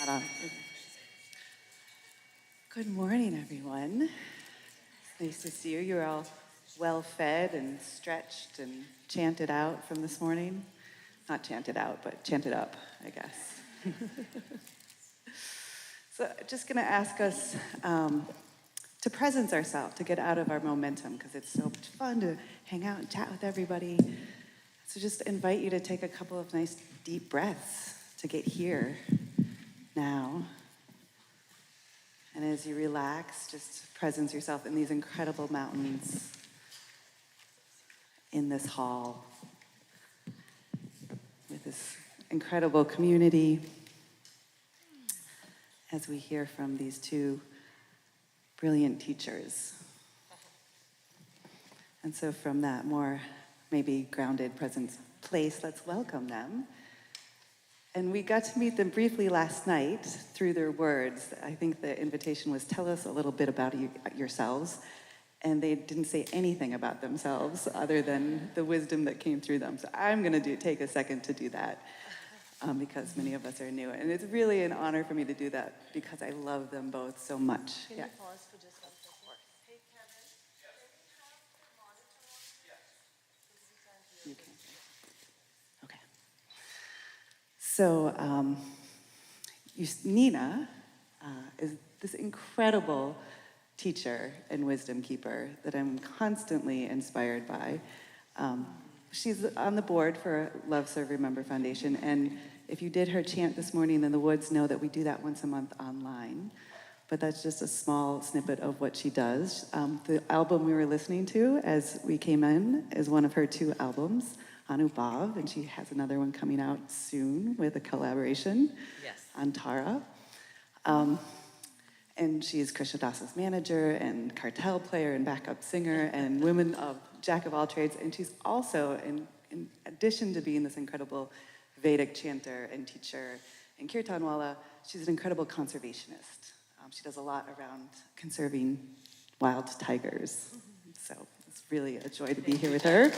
Not on. Good morning, everyone. It's nice to see you. You're all well fed and stretched and chanted out from this morning. Not chanted out, but chanted up, I guess. So just going to ask us to presence ourselves, to get out of our momentum, because it's so much fun to hang out and chat with everybody. So just invite you to take a couple of nice deep breaths to get here now. And as you relax, just presence yourself in these incredible mountains, in this hall, with this incredible community, as we hear from these two brilliant teachers. And so from that more maybe grounded presence place, let's welcome them. And we got to meet them briefly last night through their words. I think the invitation was, tell us a little bit about yourselves. And they didn't say anything about themselves other than the wisdom that came through them. So I'm going to take a second to do that because many of us are new. And it's really an honor for me to do that because I love them both so much. Can you pause for just 1 second? Hey, Kevin, can we have the monitor on? Yes. You can. Okay. So Nina is this incredible teacher and wisdom keeper that I'm constantly inspired by. She's on the board for Love, Serve, Remember Foundation, and if you did her chant this morning in the woods, know that we do that once a month online. But that's just a small snippet of what she does. The album we were listening to as we came in is one of her 2 albums, Anubhav, and she has another one coming out soon with a collaboration on Tara. And she is Krishna Dasa's manager and cartel player and backup singer and woman of jack of all trades. And she's also, in addition to being this incredible Vedic chanter and teacher and kirtanwala, she's an incredible conservationist. She does a lot around conserving wild tigers. So it's really a joy to be here with her.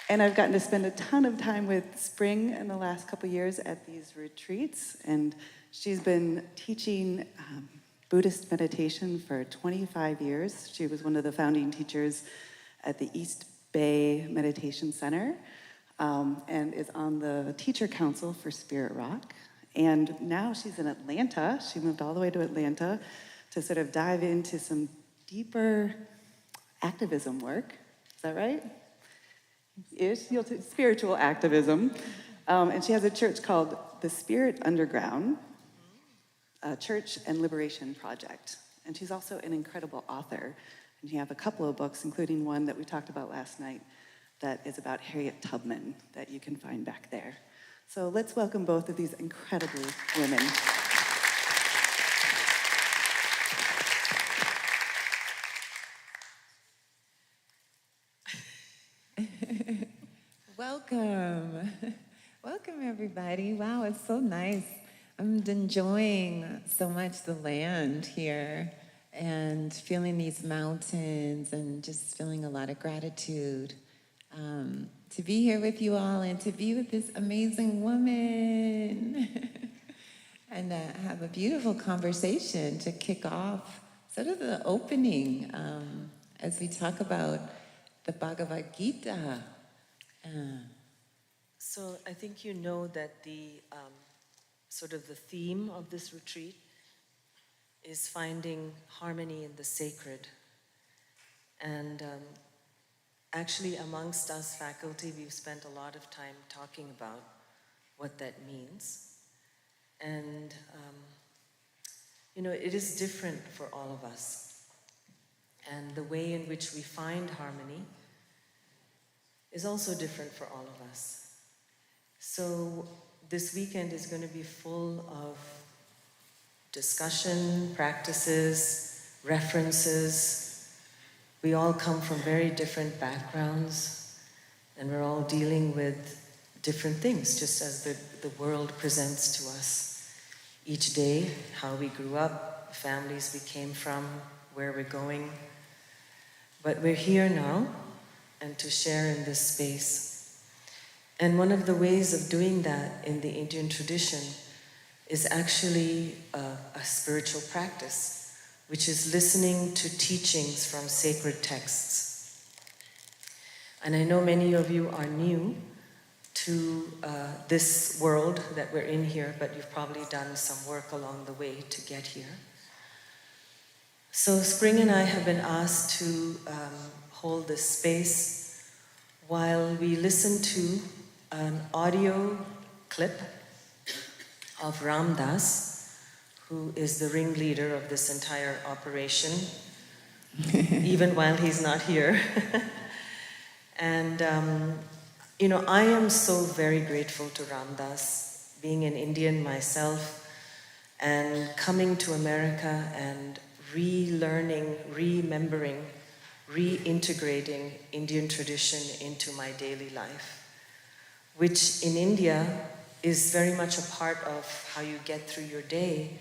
And I've gotten to spend a ton of time with Spring in the last couple years at these retreats. And she's been teaching Buddhist meditation for 25 years. She was one of the founding teachers at the East Bay Meditation Center and is on the teacher council for Spirit Rock. And now she's in Atlanta. She moved all the way to Atlanta to sort of dive into some deeper activism work. Is that right? Spiritual activism. And she has a church called the Spirit Underground, a Church and Liberation Project. And she's also an incredible author. And you have a couple of books, including one that we talked about last night that is about Harriet Tubman that you can find back there. So let's welcome both of these incredible women. Welcome. Welcome, everybody. Wow, it's so nice. I'm enjoying so much the land here and feeling these mountains and just feeling a lot of gratitude to be here with you all and to be with this amazing woman and have a beautiful conversation to kick off sort of the opening as we talk about the Bhagavad Gita. So I think you know that the sort of the theme of this retreat is finding harmony in the sacred. And actually amongst us faculty, we've spent a lot of time talking about what that means. And it is different for all of us. And the way in which we find harmony is also different for all of us. So this weekend is going to be full of discussion, practices, references. We all come from very different backgrounds, and we're all dealing with different things, just as the world presents to us each day, how we grew up, families we came from, where we're going. But we're here now, and to share in this space. And one of the ways of doing that in the Indian tradition is actually a spiritual practice, which is listening to teachings from sacred texts. And I know many of you are new to this world that we're in here, but you've probably done some work along the way to get here. So Spring and I have been asked to hold this space while we listen to an audio clip of Ram Das, who is the ringleader of this entire operation, even while he's not here. And, I am so very grateful to Ram Das, being an Indian myself, and coming to America and relearning, remembering, reintegrating Indian tradition into my daily life, which in India is very much a part of how you get through your day.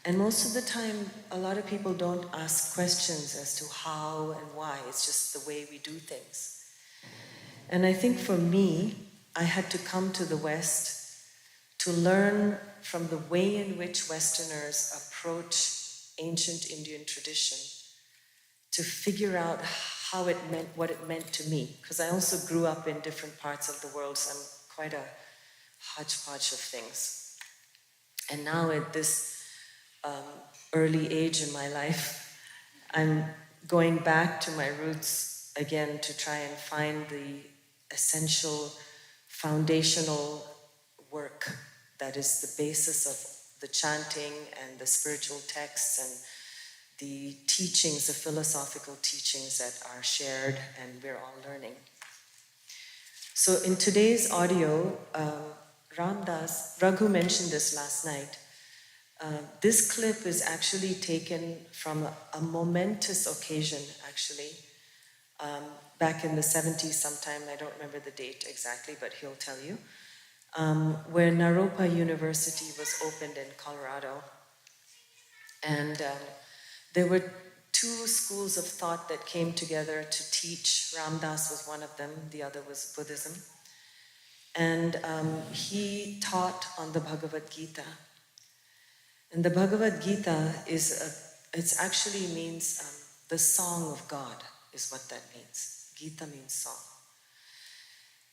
And most of the time, a lot of people don't ask questions as to how and why. It's just the way we do things. And I think for me, I had to come to the West to learn from the way in which Westerners approach ancient Indian tradition to figure out how it meant, what it meant to me. Because I also grew up in different parts of the world, so I'm quite a hodgepodge of things. And now at this early age in my life, I'm going back to my roots again to try and find the essential foundational work that is the basis of the chanting and the spiritual texts and the teachings, the philosophical teachings that are shared and we're all learning. So in today's audio, Ram Das, Raghu mentioned this last night. This clip is actually taken from a momentous occasion, actually. Back in the 70s sometime, I don't remember the date exactly, but he'll tell you, where Naropa University was opened in Colorado. And there were two schools of thought that came together to teach. Ram Das was one of them, the other was Buddhism. And he taught on the Bhagavad Gita. And the Bhagavad Gita it actually means the song of God is what that means. Gita means song.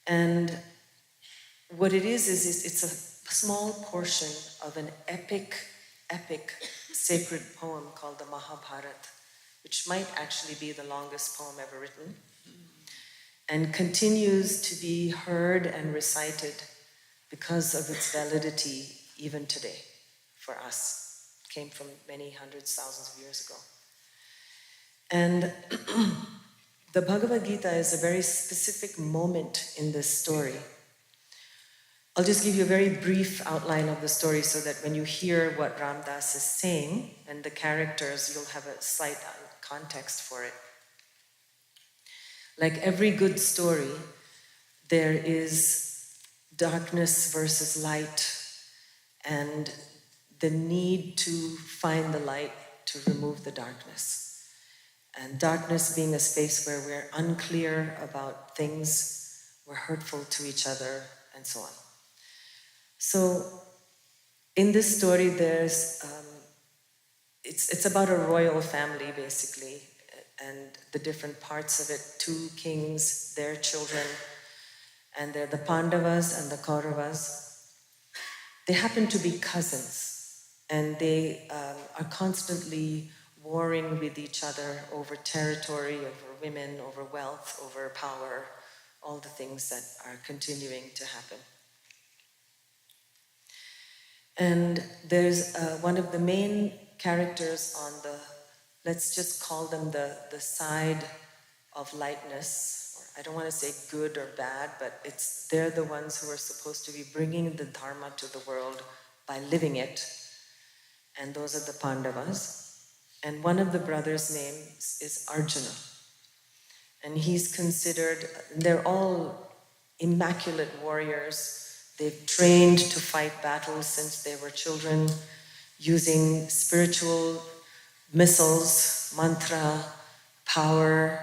And what it is it's a small portion of an epic sacred poem called the Mahabharata, which might actually be the longest poem ever written, and continues to be heard and recited because of its validity even today for us. It came from many hundreds, thousands of years ago. And the Bhagavad Gita is a very specific moment in this story. I'll just give you a very brief outline of the story so that when you hear what Ram Das is saying and the characters, you'll have a slight context for it. Like every good story, there is darkness versus light and the need to find the light to remove the darkness. And darkness being a space where we're unclear about things, we're hurtful to each other, and so on. So, in this story, there's it's about a royal family, basically, and the different parts of it. Two kings, their children, and they're the Pandavas and the Kauravas. They happen to be cousins, and they are constantly warring with each other over territory, over women, over wealth, over power, all the things that are continuing to happen. And there's one of the main characters on the, let's just call them the side of lightness, or I don't want to say good or bad, but they're the ones who are supposed to be bringing the Dharma to the world by living it. And those are the Pandavas. And one of the brothers' names is Arjuna. And he's considered, they're all immaculate warriors. They've trained to fight battles since they were children, using spiritual missiles, mantra, power,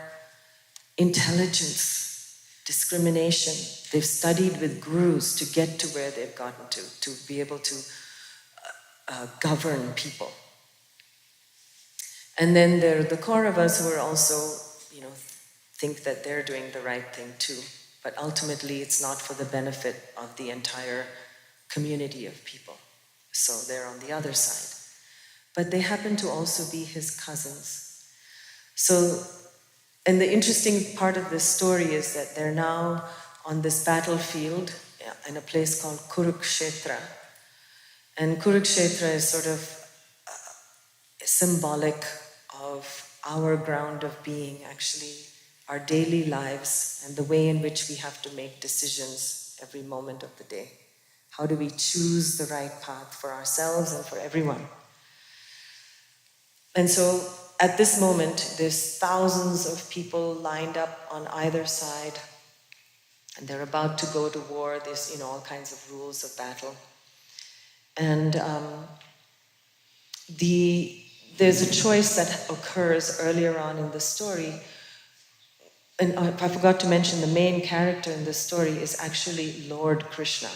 intelligence, discrimination. They've studied with gurus to get to where they've gotten to be able to govern people. And then there are the Kauravas who are also, think that they're doing the right thing too. But ultimately, it's not for the benefit of the entire community of people. So they're on the other side. But they happen to also be his cousins. So, and the interesting part of this story is that they're now on this battlefield in a place called Kurukshetra. And Kurukshetra is sort of symbolic of our ground of being, actually, our daily lives and the way in which we have to make decisions every moment of the day. How do we choose the right path for ourselves and for everyone? And so at this moment, there's thousands of people lined up on either side, and they're about to go to war. There's, all kinds of rules of battle. And there's a choice that occurs earlier on in the story. And I forgot to mention, the main character in this story is actually Lord Krishna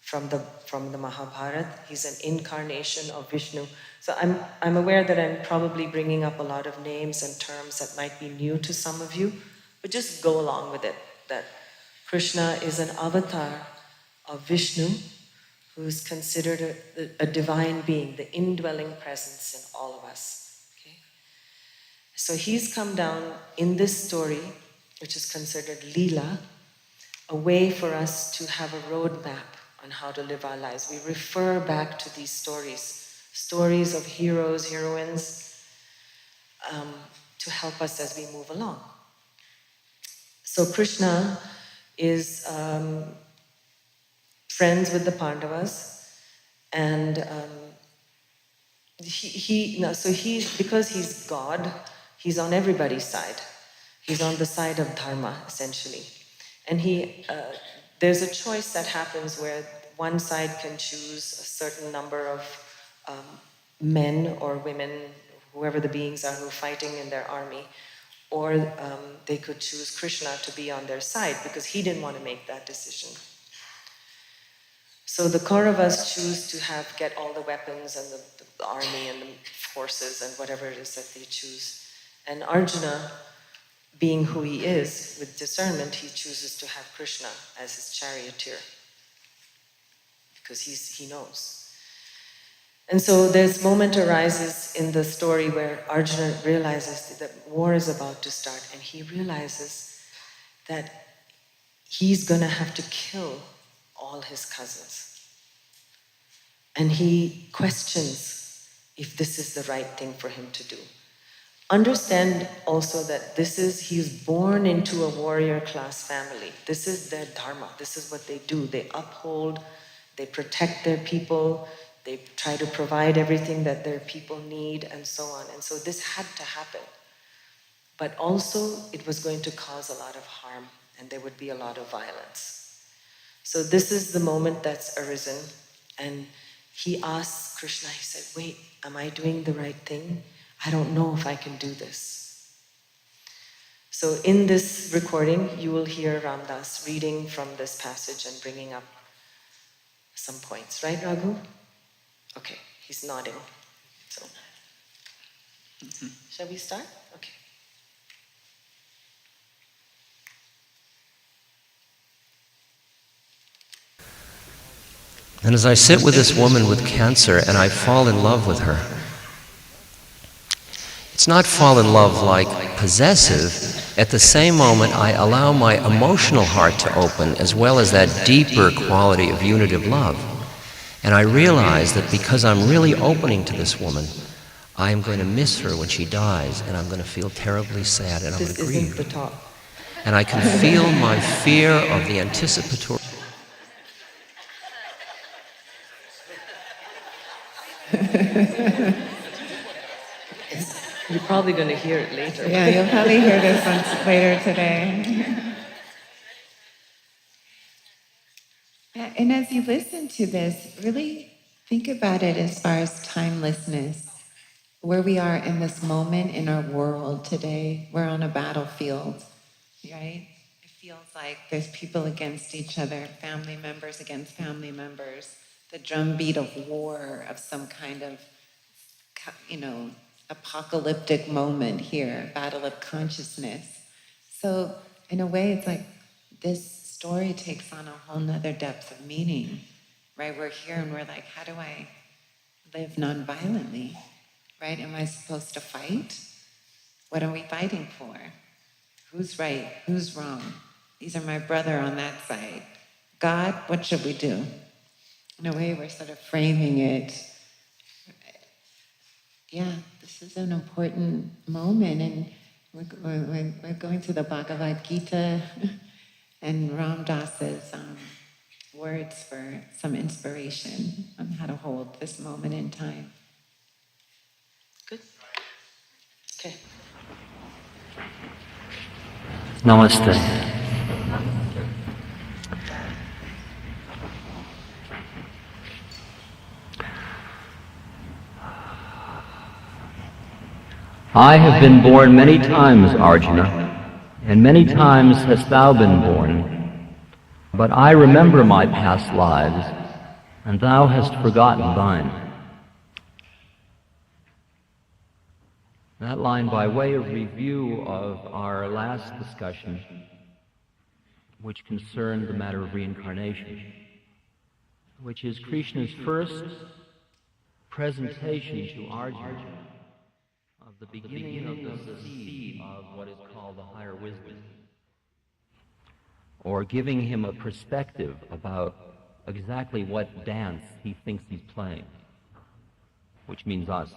from the Mahabharata. He's an incarnation of Vishnu. So I'm aware that I'm probably bringing up a lot of names and terms that might be new to some of you, but just go along with it, that Krishna is an avatar of Vishnu, who's considered a divine being, the indwelling presence in all of us. Okay? So he's come down in this story, which is considered Leela, a way for us to have a roadmap on how to live our lives. We refer back to these stories of heroes, heroines, to help us as we move along. So Krishna is friends with the Pandavas, and because he's God, he's on everybody's side. He's on the side of Dharma, essentially. And there's a choice that happens where one side can choose a certain number of men or women, whoever the beings are who are fighting in their army, or they could choose Krishna to be on their side because he didn't want to make that decision. So the Kauravas choose to get all the weapons and the army and the forces and whatever it is that they choose. And Arjuna, being who he is, with discernment, he chooses to have Krishna as his charioteer because he knows. And so this moment arises in the story where Arjuna realizes that war is about to start, and he realizes that he's going to have to kill all his cousins. And he questions if this is the right thing for him to do. Understand also that he's born into a warrior class family. This is their dharma. This is what they do. They uphold, they protect their people, they try to provide everything that their people need, and so on. And so this had to happen. But also, it was going to cause a lot of harm, and there would be a lot of violence. So this is the moment that's arisen, and he asks Krishna, he said, wait, am I doing the right thing? I don't know if I can do this. So in this recording, you will hear Ramdas reading from this passage and bringing up some points. Right, Raghu? Okay, he's nodding. So, shall we start? Okay. And as I sit with this woman with cancer and I fall in love with her, it's not fall in love like possessive. At the same moment, I allow my emotional heart to open as well as that deeper quality of unitive love. And I realize that because I'm really opening to this woman, I am going to miss her when she dies, and I'm going to feel terribly sad, and I'm going to grieve. This isn't the talk. And I can feel my fear of the anticipatory. You're probably going to hear it later. Yeah, you'll probably hear this one later today. And as you listen to this, really think about it as far as timelessness. Where we are in this moment in our world today, we're on a battlefield, right? I feels like there's people against each other, family members against family members, the drumbeat of war, of some kind of, apocalyptic moment here, battle of consciousness. So in a way, it's like this story takes on a whole nother depth of meaning, right? We're here and we're like, how do I live nonviolently, right? Am I supposed to fight? What are we fighting for? Who's right? Who's wrong? These are my brother on that side. God, what should we do? In a way, we're sort of framing it. Yeah, this is an important moment, and we're going through the Bhagavad Gita and Ram Dass's words for some inspiration on how to hold this moment in time. Good? Okay. Namaste. I have been born many times, Arjuna, and many times hast thou been born. But I remember my past lives, and thou hast forgotten thine. That line by way of review of our last discussion, which concerned the matter of reincarnation, which is Krishna's first presentation to Arjuna of the beginning of the seed of what is called the higher wisdom, or giving him a perspective about exactly what dance he thinks he's playing, which means us.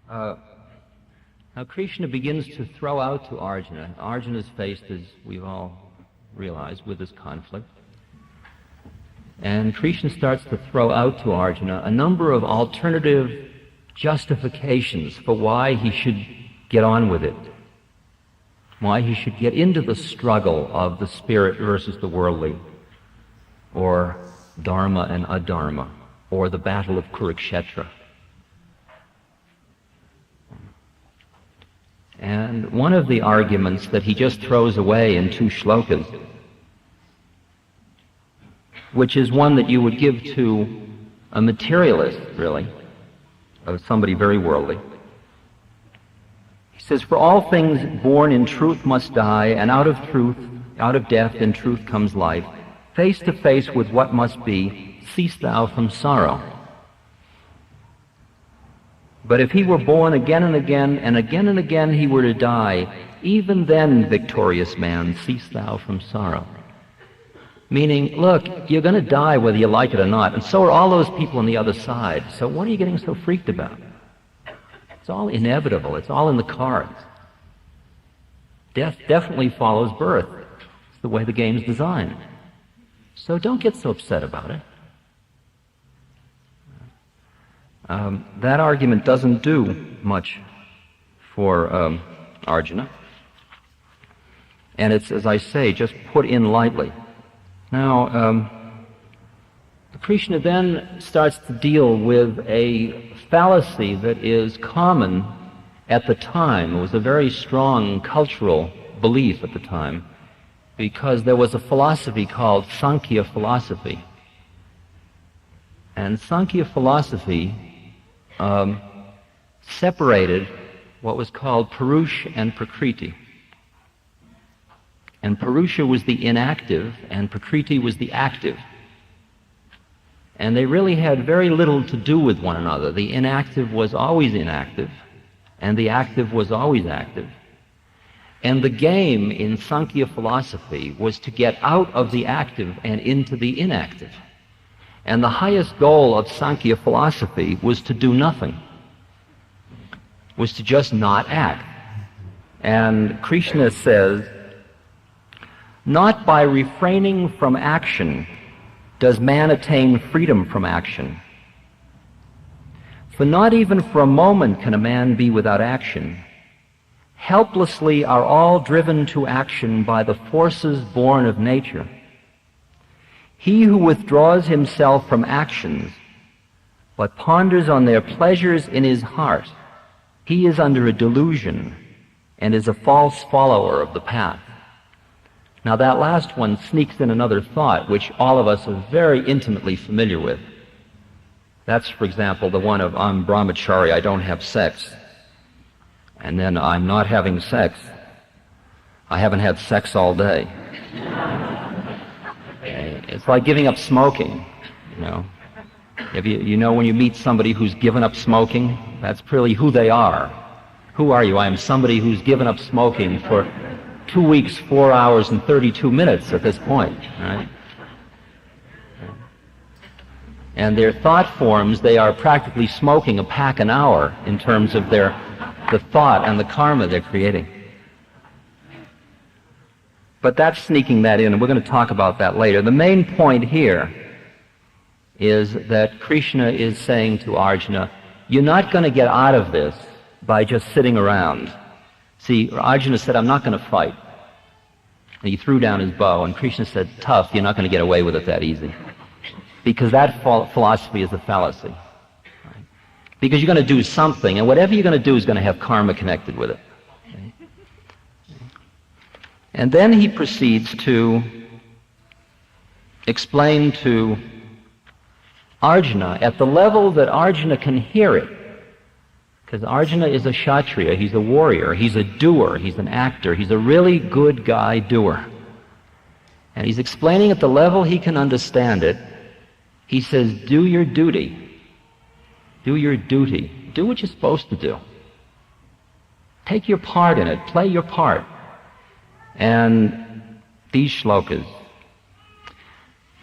Now Krishna begins to throw out to Arjuna. Arjuna's faced, as we've all realized, with this conflict. And Krishna starts to throw out to Arjuna a number of alternative justifications for why he should get on with it, why he should get into the struggle of the spirit versus the worldly, or Dharma and Adharma, or the battle of Kurukshetra. And one of the arguments that he just throws away in 2 shlokas, which is one that you would give to a materialist, really, of somebody very worldly. He says, "For all things born in truth must die, and out of death in truth comes life. Face to face with what must be, cease thou from sorrow." But if he were born again and again, and again he were to die, even then, victorious man, cease thou from sorrow. Meaning, look, you're going to die whether you like it or not, and so are all those people on the other side. So what are you getting so freaked about? It's all inevitable. It's all in the cards. Death definitely follows birth. It's the way the game's designed. So don't get so upset about it. That argument doesn't do much for Arjuna. And it's, as I say, just put in lightly. Now, Krishna then starts to deal with a fallacy that is common at the time. It was a very strong cultural belief at the time, because there was a philosophy called Sankhya philosophy. And Sankhya philosophy separated what was called Purusha and Prakriti. And Purusha was the inactive, and Prakriti was the active. And they really had very little to do with one another. The inactive was always inactive, and the active was always active. And the game in Sankhya philosophy was to get out of the active and into the inactive. And the highest goal of Sankhya philosophy was to do nothing, was to just not act. And Krishna says, "Not by refraining from action does man attain freedom from action. For not even for a moment can a man be without action. Helplessly are all driven to action by the forces born of nature. He who withdraws himself from actions, but ponders on their pleasures in his heart, he is under a delusion and is a false follower of the path." Now that last one sneaks in another thought, which all of us are very intimately familiar with. That's, for example, the one of I'm brahmachari, I don't have sex. And then I'm not having sex. I haven't had sex all day. It's like giving up smoking, you know. If you know when you meet somebody who's given up smoking, that's really who they are. Who are you? I am somebody who's given up smoking for 2 weeks, 4 hours, and 32 minutes at this point, right? And their thought forms, they are practically smoking a pack an hour in terms of the thought and the karma they're creating. But that's sneaking that in, and we're going to talk about that later. The main point here is that Krishna is saying to Arjuna, you're not going to get out of this by just sitting around. See, Arjuna said, I'm not going to fight. And he threw down his bow, and Krishna said, tough, you're not going to get away with it that easy. Because that philosophy is a fallacy. Right? Because you're going to do something, and whatever you're going to do is going to have karma connected with it. Okay? And then he proceeds to explain to Arjuna, at the level that Arjuna can hear it, because Arjuna is a kshatriya, he's a warrior, he's a doer, he's an actor, he's a really good guy doer. And he's explaining at the level he can understand it. He says, do your duty. Do your duty. Do what you're supposed to do. Take your part in it. Play your part. And these shlokas.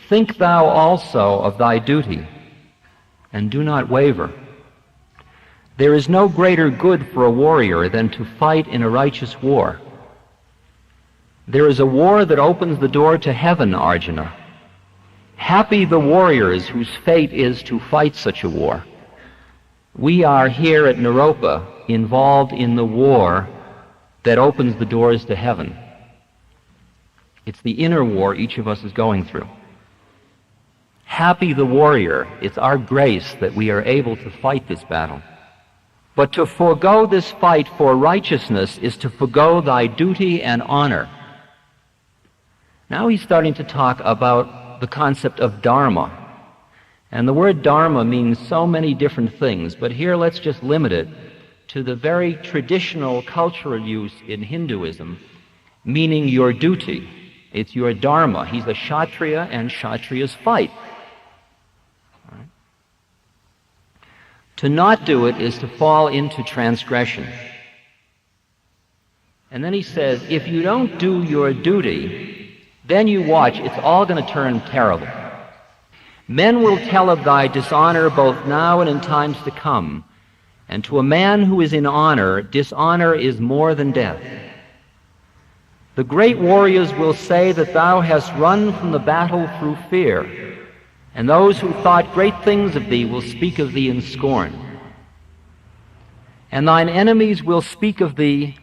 Think thou also of thy duty, and do not waver. There is no greater good for a warrior than to fight in a righteous war. There is a war that opens the door to heaven, Arjuna. Happy the warriors whose fate is to fight such a war. We are here at Naropa involved in the war that opens the doors to heaven. It's the inner war each of us is going through. Happy the warrior. It's our grace that we are able to fight this battle. But to forego this fight for righteousness is to forego thy duty and honor. Now he's starting to talk about the concept of Dharma. And the word Dharma means so many different things, but here let's just limit it to the very traditional cultural use in Hinduism, meaning your duty. It's your Dharma. He's a kshatriya, and kshatriyas fight. Right? To not do it is to fall into transgression. And then he says, if you don't do your duty, then you watch, it's all going to turn terrible. Men will tell of thy dishonor both now and in times to come. And to a man who is in honor, dishonor is more than death. The great warriors will say that thou hast run from the battle through fear, and those who thought great things of thee will speak of thee in scorn. And thine enemies will speak of thee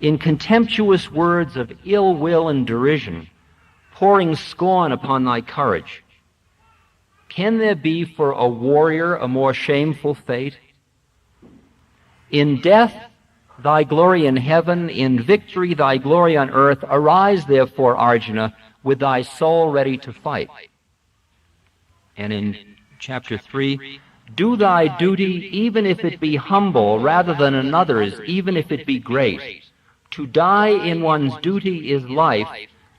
in contemptuous words of ill will and derision, pouring scorn upon thy courage. Can there be for a warrior a more shameful fate? In death thy glory in heaven, in victory thy glory on earth. Arise therefore, Arjuna, with thy soul ready to fight. And in chapter 3, do thy duty even if it be humble rather than another's, even if it be great. To die in one's duty is life,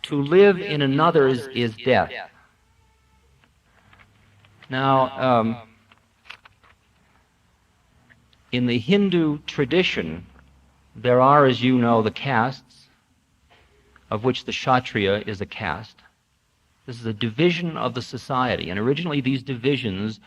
to live in another's is death. Now, in the Hindu tradition, there are, as you know, the castes, of which the Kshatriya is a caste. This is a division of the society, and originally these divisions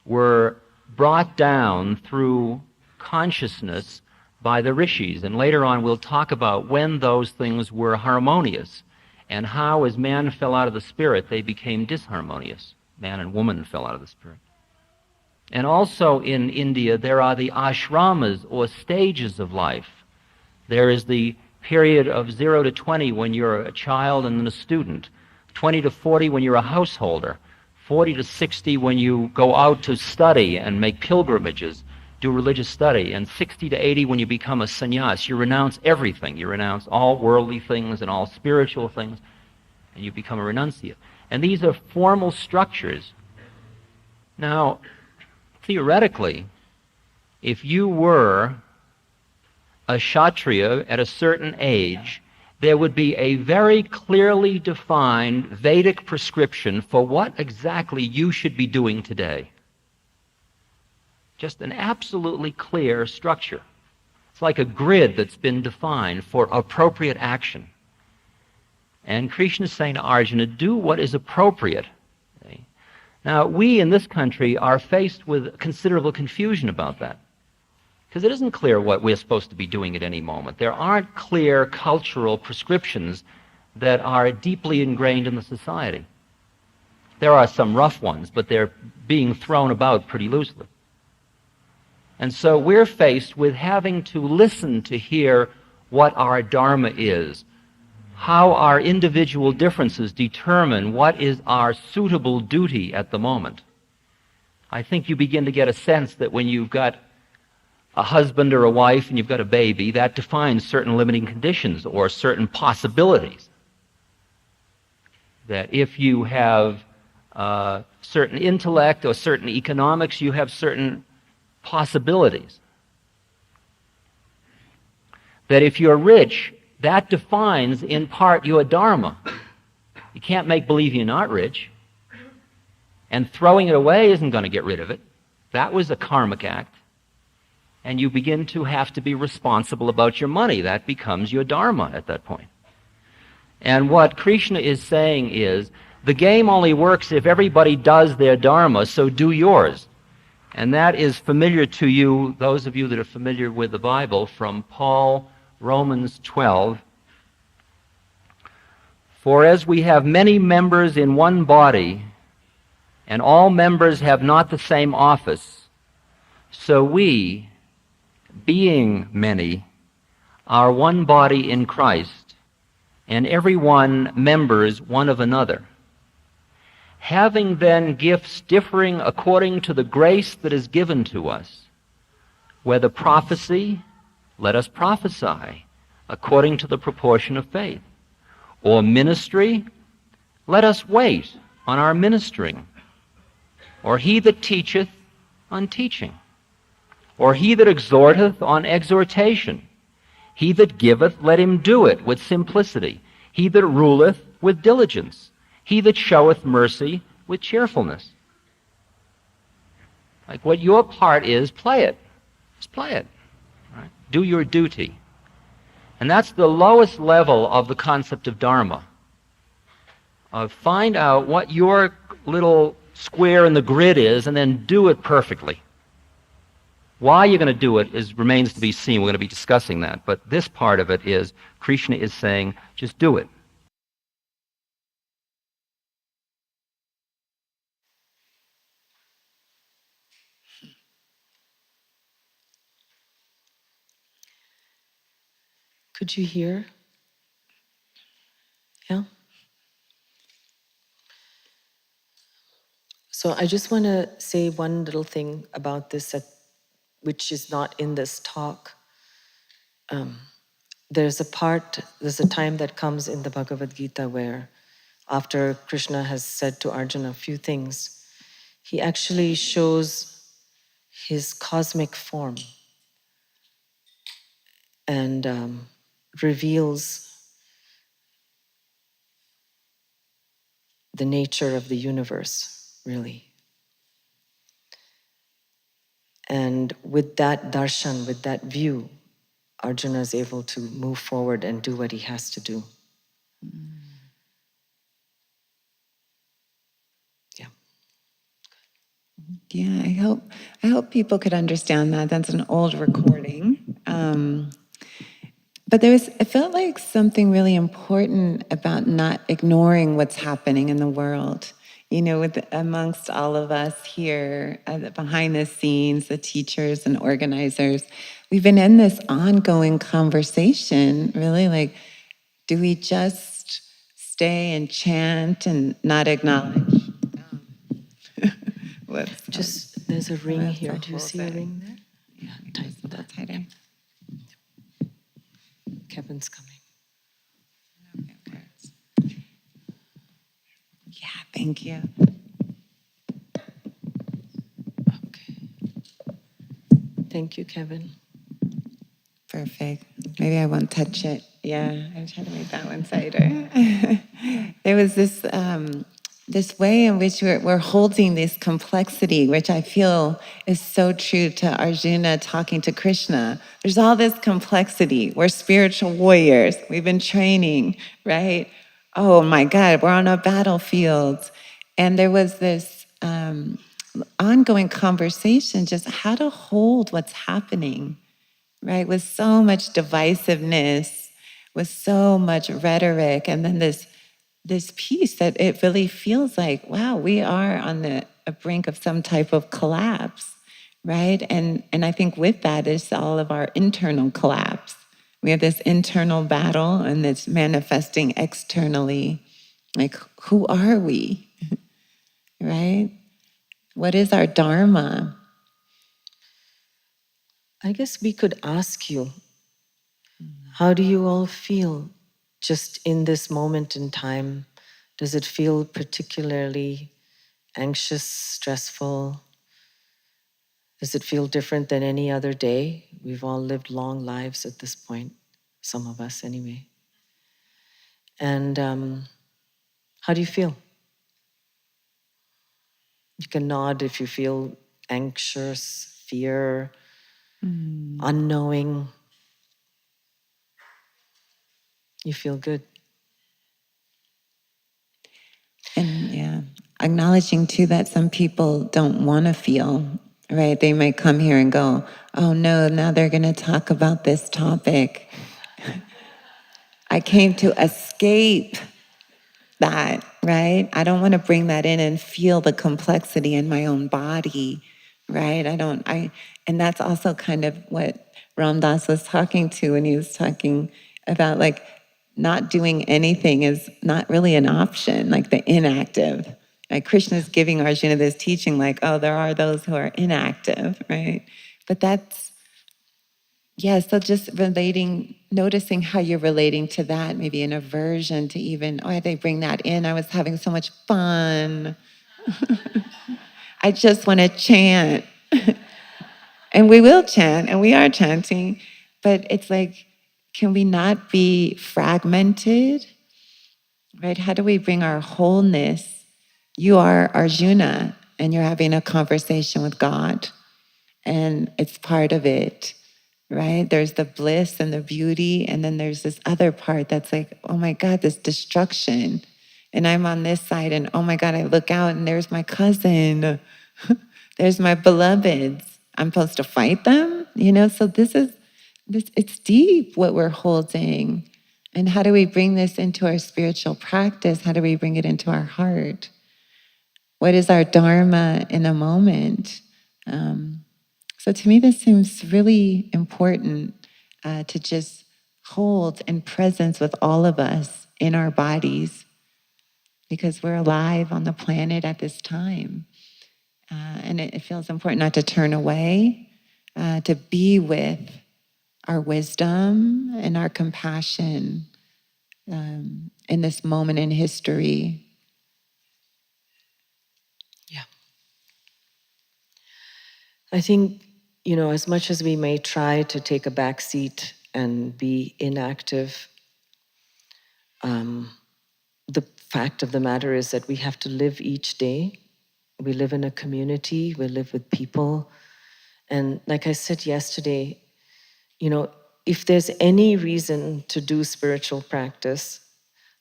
were brought down through consciousness by the rishis, and later on we'll talk about when those things were harmonious, and how, as man fell out of the spirit, they became disharmonious. Man and woman fell out of the spirit. And also in India, there are the ashramas, or stages of life. There is the period of 0 to 20 when you're a child and then a student, 20 to 40 when you're a householder, 40 to 60 when you go out to study and make pilgrimages, do religious study, and 60 to 80 when you become a sannyas. You renounce everything. You renounce all worldly things and all spiritual things. and you become a renunciate. And these are formal structures. Now, theoretically, if you were a Kshatriya at a certain age, there would be a very clearly defined Vedic prescription for what exactly you should be doing today. Just an absolutely clear structure. It's like a grid that's been defined for appropriate action. And Krishna is saying to Arjuna, do what is appropriate. Okay? Now, we in this country are faced with considerable confusion about that, because it isn't clear what we're supposed to be doing at any moment. There aren't clear cultural prescriptions that are deeply ingrained in the society. There are some rough ones, but they're being thrown about pretty loosely. And so we're faced with having to listen to hear what our Dharma is, how our individual differences determine what is our suitable duty at the moment. I think you begin to get a sense that when you've got a husband or a wife and you've got a baby, that defines certain limiting conditions or certain possibilities. That if you have certain intellect or certain economics, you have certain possibilities. That if you're rich, that defines in part your Dharma. You can't make believe you're not rich. And throwing it away isn't going to get rid of it. That was a karmic act. And you begin to have to be responsible about your money. That becomes your Dharma at that point. And what Krishna is saying is, the game only works if everybody does their Dharma, so do yours. And that is familiar to you, those of you that are familiar with the Bible, from Paul, Romans 12. For as we have many members in one body, and all members have not the same office, so we, being many, are one body in Christ, and every one members one of another. Having then gifts differing according to the grace that is given to us, whether prophecy, let us prophesy according to the proportion of faith, or ministry, let us wait on our ministering, or he that teacheth on teaching, or he that exhorteth on exhortation, he that giveth, let him do it with simplicity, he that ruleth with diligence, he that showeth mercy with cheerfulness. Like what your part is, play it. Just play it. Right? Do your duty. And that's the lowest level of the concept of Dharma. Find out what your little square in the grid is and then do it perfectly. Why you're going to do it remains to be seen. We're going to be discussing that. But this part of it is, Krishna is saying, just do it. Could you hear? Yeah? So I just want to say one little thing about this, which is not in this talk. There's a time that comes in the Bhagavad Gita where after Krishna has said to Arjuna a few things, he actually shows his cosmic form and reveals the nature of the universe, really. And with that darshan, with that view, Arjuna is able to move forward and do what he has to do. Yeah. Yeah, I hope people could understand that. That's an old recording. But I felt like something really important about not ignoring what's happening in the world. You know, amongst all of us here, behind the scenes, the teachers and organizers, we've been in this ongoing conversation, really, like, do we just stay and chant and not acknowledge? There's a ring That's here. a Do you whole see a thing. ring there? Yeah, tighten A little that. tighter. Kevin's coming. Okay, where it's- Yeah, thank you. Okay. Thank you, Kevin. Perfect. Maybe I won't touch it. Yeah, I try to make that one tighter. There was this way in which we're holding this complexity, which I feel is so true to Arjuna talking to Krishna. There's all this complexity. We're spiritual warriors. We've been training, right? Oh my God, we're on a battlefield. And there was this ongoing conversation, just how to hold what's happening, right? With so much divisiveness, with so much rhetoric, and then this piece that it really feels like, wow, we are on the a brink of some type of collapse, right? And I think with that is all of our internal collapse. We have this internal battle and it's manifesting externally. Like, who are we, right? What is our Dharma? I guess we could ask you, how do you all feel just in this moment in time? Does it feel particularly anxious, stressful? Does it feel different than any other day? We've all lived long lives at this point, some of us anyway. And how do you feel? You can nod if you feel anxious, fear, unknowing. You feel good. And yeah, acknowledging too that some people don't want to feel, right? They might come here and go, oh no, now they're going to talk about this topic. I came to escape that, right? I don't want to bring that in and feel the complexity in my own body, right? And that's also kind of what Ram Dass was talking to when he was talking about like not doing anything is not really an option, like the inactive. Like Krishna is giving Arjuna this teaching, like, oh, there are those who are inactive, right? But that's, yeah, so just relating, noticing how you're relating to that, maybe an aversion to even, oh, they bring that in. I was having so much fun. I just want to chant. And we will chant, and we are chanting, but it's like, can we not be fragmented? Right? How do we bring our wholeness? You are Arjuna, and you're having a conversation with God, and it's part of it, right? There's the bliss and the beauty, and then there's this other part that's like, oh my God, this destruction. And I'm on this side, and oh my God, I look out, and there's my cousin. There's my beloveds. I'm supposed to fight them, you know? So it's deep what we're holding. And how do we bring this into our spiritual practice? How do we bring it into our heart? What is our Dharma in a moment? So to me, this seems really important to just hold in presence with all of us in our bodies because we're alive on the planet at this time. And it feels important not to turn away, to be with our wisdom and our compassion in this moment in history. Yeah. I think, as much as we may try to take a back seat and be inactive, the fact of the matter is that we have to live each day. We live in a community, we live with people. And like I said yesterday, if there's any reason to do spiritual practice,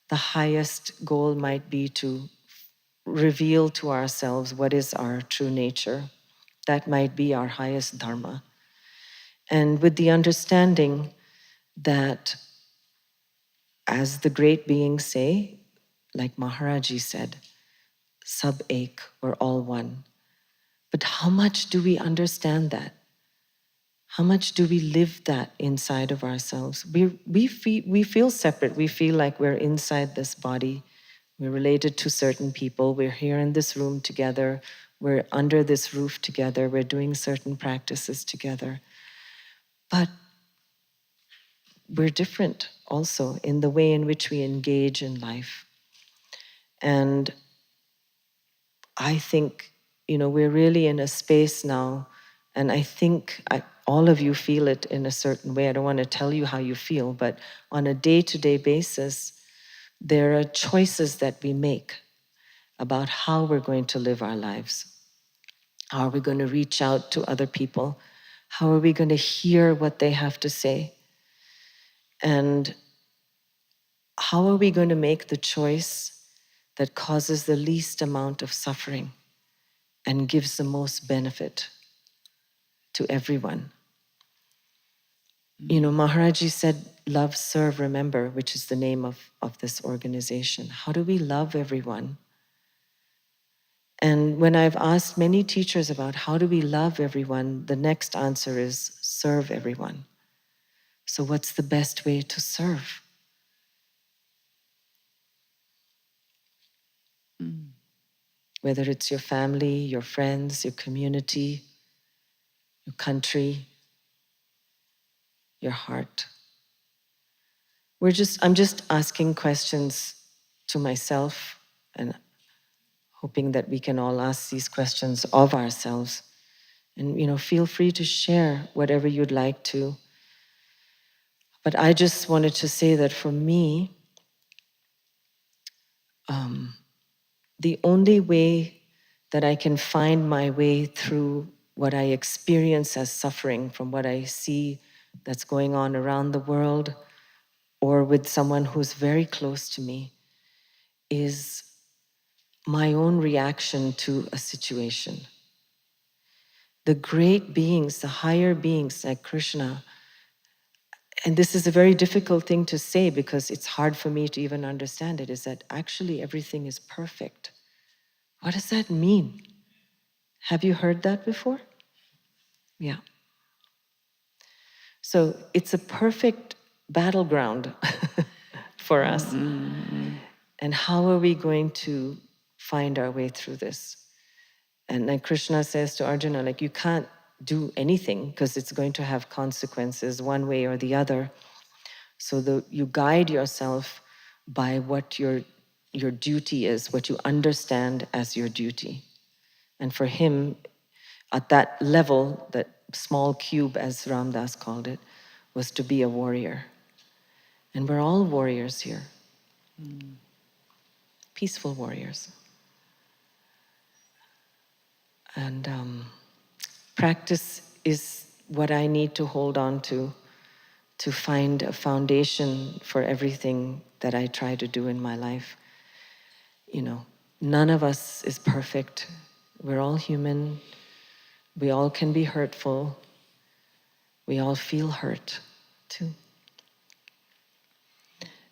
the highest goal might be to reveal to ourselves what is our true nature. That might be our highest dharma. And with the understanding that, as the great beings say, like Maharaji said, sab ek, we're all one. But how much do we understand that? How much do we live that inside of ourselves? We feel separate. We feel like we're inside this body. We're related to certain people. We're here in this room together. We're under this roof together. We're doing certain practices together. But we're different also in the way in which we engage in life. And I think, we're really in a space now, and I think all of you feel it in a certain way. I don't want to tell you how you feel, but on a day-to-day basis, there are choices that we make about how we're going to live our lives. How are we going to reach out to other people? How are we going to hear what they have to say? And how are we going to make the choice that causes the least amount of suffering and gives the most benefit to everyone? Maharaji said, love, serve, remember, which is the name of this organization. How do we love everyone? And when I've asked many teachers about how do we love everyone, the next answer is serve everyone. So what's the best way to serve? Whether it's your family, your friends, your community, your country, your heart. I'm just asking questions to myself and hoping that we can all ask these questions of ourselves. And feel free to share whatever you'd like to. But I just wanted to say that for me, the only way that I can find my way through what I experience as suffering from what I see that's going on around the world or with someone who's very close to me is my own reaction to a situation. The great beings, the higher beings like Krishna, and this is a very difficult thing to say because it's hard for me to even understand it, is that actually everything is perfect. What does that mean? Have you heard that before? Yeah. So it's a perfect battleground for us. And how are we going to find our way through this? And like Krishna says to Arjuna, you can't do anything because it's going to have consequences one way or the other. So you guide yourself by what your duty is, what you understand as your duty. And for him, at that level, that small cube, as Ram Dass called it, was to be a warrior. And we're all warriors here. Peaceful warriors. And practice is what I need to hold on to find a foundation for everything that I try to do in my life. None of us is perfect. We're all human. We all can be hurtful. We all feel hurt too.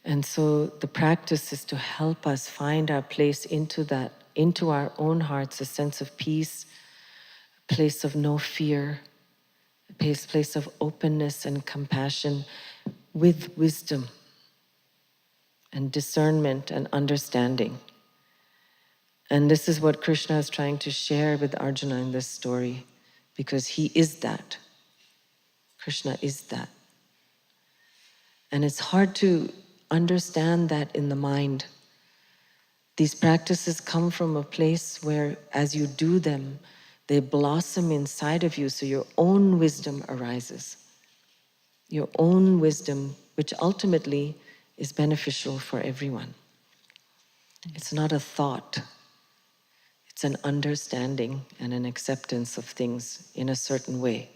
And so the practice is to help us find our place into our own hearts, a sense of peace, a place of no fear, a place of openness and compassion with wisdom and discernment and understanding. And this is what Krishna is trying to share with Arjuna in this story, because he is that. Krishna is that. And it's hard to understand that in the mind. These practices come from a place where, as you do them, they blossom inside of you, so your own wisdom arises. Your own wisdom, which ultimately is beneficial for everyone. It's not a thought. It's an understanding and an acceptance of things in a certain way.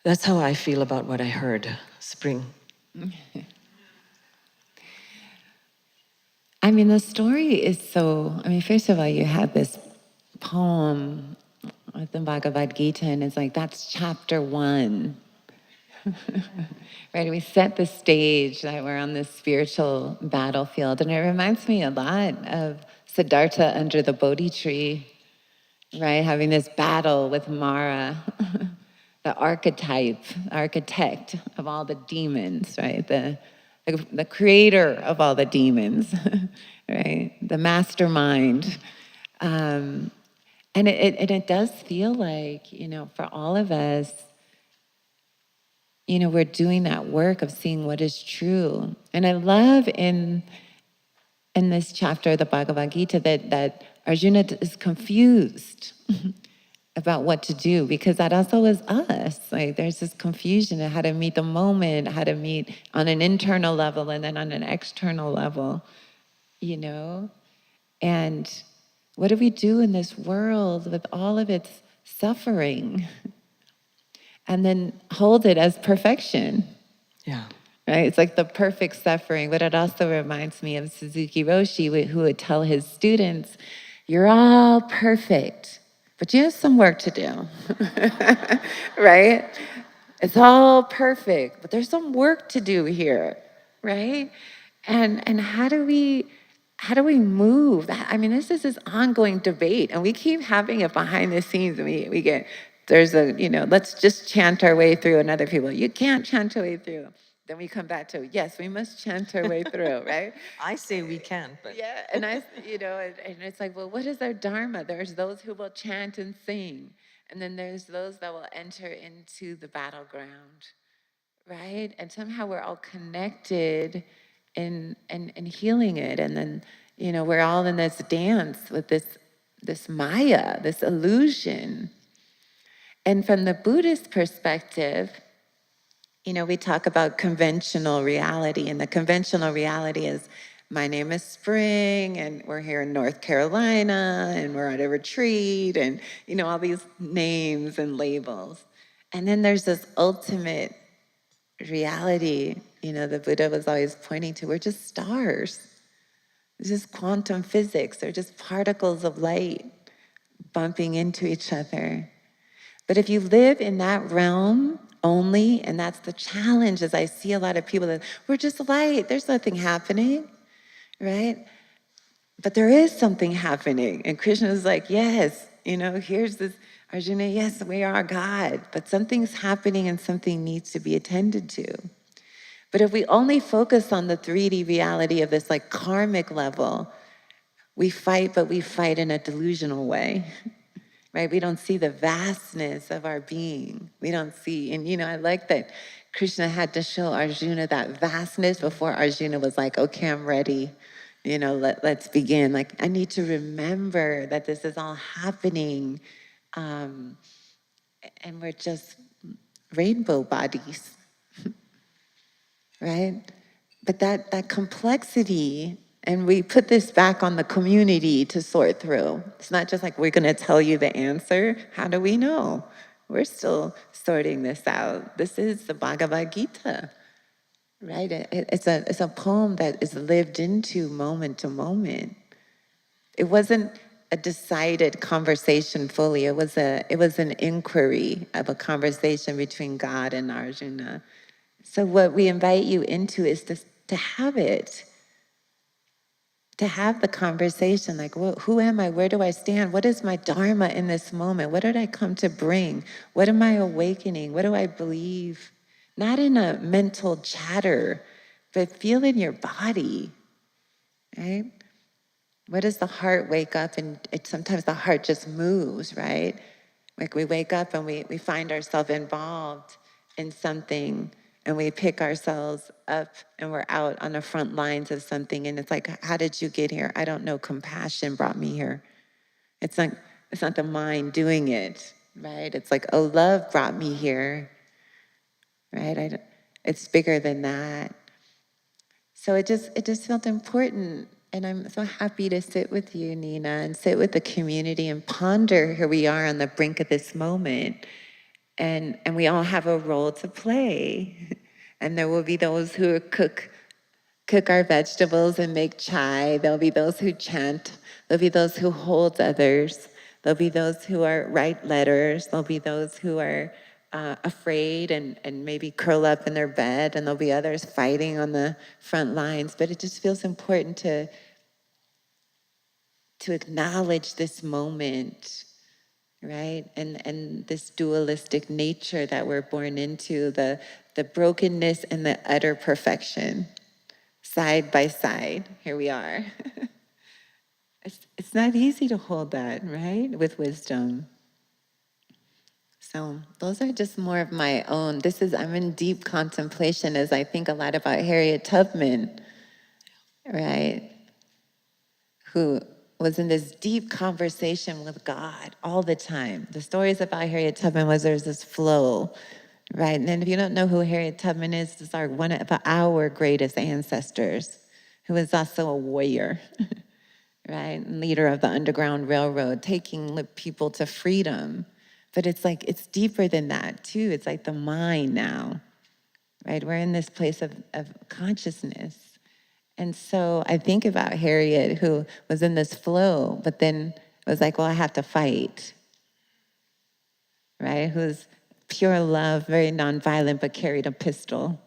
That's how I feel about what I heard, Spring. The story is first of all, you have this poem with the Bhagavad Gita, and it's that's chapter 1. Right? We set the stage that we're on this spiritual battlefield, and it reminds me a lot of Siddhartha under the Bodhi tree, right? Having this battle with Mara, the architect of all the demons, right? The creator of all the demons, right? The mastermind. And it does feel like, for all of us, we're doing that work of seeing what is true. And I love in in this chapter of the Bhagavad Gita that Arjuna is confused about what to do, because that also is us. Like there's this confusion of how to meet the moment, how to meet on an internal level and then on an external level, you know? And what do we do in this world with all of its suffering? And then hold it as perfection. Yeah. Right? It's like the perfect suffering, but it also reminds me of Suzuki Roshi, who would tell his students, you're all perfect, but you have some work to do, right? It's all perfect, but there's some work to do here, right? And how do we move? I mean, this ongoing debate, and we keep having it behind the scenes, and we get, there's a, let's just chant our way through, and other people, you can't chant your way through. Then we come back to, yes, we must chant our way through, right? I say we can, but Yeah, and and it's like, well, what is our Dharma? There's those who will chant and sing, and then there's those that will enter into the battleground, right? And somehow we're all connected in healing it, and then we're all in this dance with this Maya, this illusion. And from the Buddhist perspective, we talk about conventional reality, and the conventional reality is, my name is Spring, and we're here in North Carolina, and we're at a retreat, and all these names and labels. And then there's this ultimate reality, the Buddha was always pointing to, we're just stars. It's just quantum physics. They're just particles of light bumping into each other. But if you live in that realm only, and that's the challenge, as I see a lot of people that, we're just light, there's nothing happening, right? But there is something happening. And Krishna is like, yes, here's this, Arjuna, yes, we are God, but something's happening and something needs to be attended to. But if we only focus on the 3D reality of this like karmic level, we fight, but we fight in a delusional way. Right? We don't see the vastness of our being. We don't see, and I like that Krishna had to show Arjuna that vastness before Arjuna was like, okay, I'm ready. Let's begin. Like, I need to remember that this is all happening. And we're just rainbow bodies, right? But that complexity, and we put this back on the community to sort through. It's not just like we're going to tell you the answer. How do we know? We're still sorting this out. This is the Bhagavad Gita, right? It's a poem that is lived into moment to moment. It wasn't a decided conversation fully. It was an inquiry of a conversation between God and Arjuna. So what we invite you into is to have it, to have the conversation, like, well, who am I? Where do I stand? What is my Dharma in this moment? What did I come to bring? What am I awakening? What do I believe? Not in a mental chatter, but feel in your body, right? What does the heart wake up? And sometimes the heart just moves, right? Like we wake up and we find ourselves involved in something, and we pick ourselves up and we're out on the front lines of something, and it's like, how did you get here? I don't know, compassion brought me here. It's not the mind doing it, right? It's like, oh, love brought me here, right? It's bigger than that. So it just felt important, and I'm so happy to sit with you, Nina, and sit with the community and ponder, here we are on the brink of this moment. And we all have a role to play. And there will be those who cook our vegetables and make chai. There'll be those who chant. There'll be those who hold others. There'll be those who write letters. There'll be those who are afraid and maybe curl up in their bed. And there'll be others fighting on the front lines. But it just feels important to acknowledge this moment, right? And this dualistic nature that we're born into, the brokenness and the utter perfection, side by side. Here we are. It's not easy to hold that, right? With wisdom. So those are just more of my own. I'm in deep contemplation as I think a lot about Harriet Tubman, right? who was in this deep conversation with God all the time. The stories about Harriet Tubman was there's this flow, right? And then if you don't know who Harriet Tubman is, it's one of our greatest ancestors, who was also a warrior, right? And leader of the Underground Railroad, taking people to freedom. But it's like, it's deeper than that too. It's like the mind now, right? We're in this place of consciousness. And so I think about Harriet, who was in this flow, but then was like, well, I have to fight, right? Who's pure love, very nonviolent, but carried a pistol,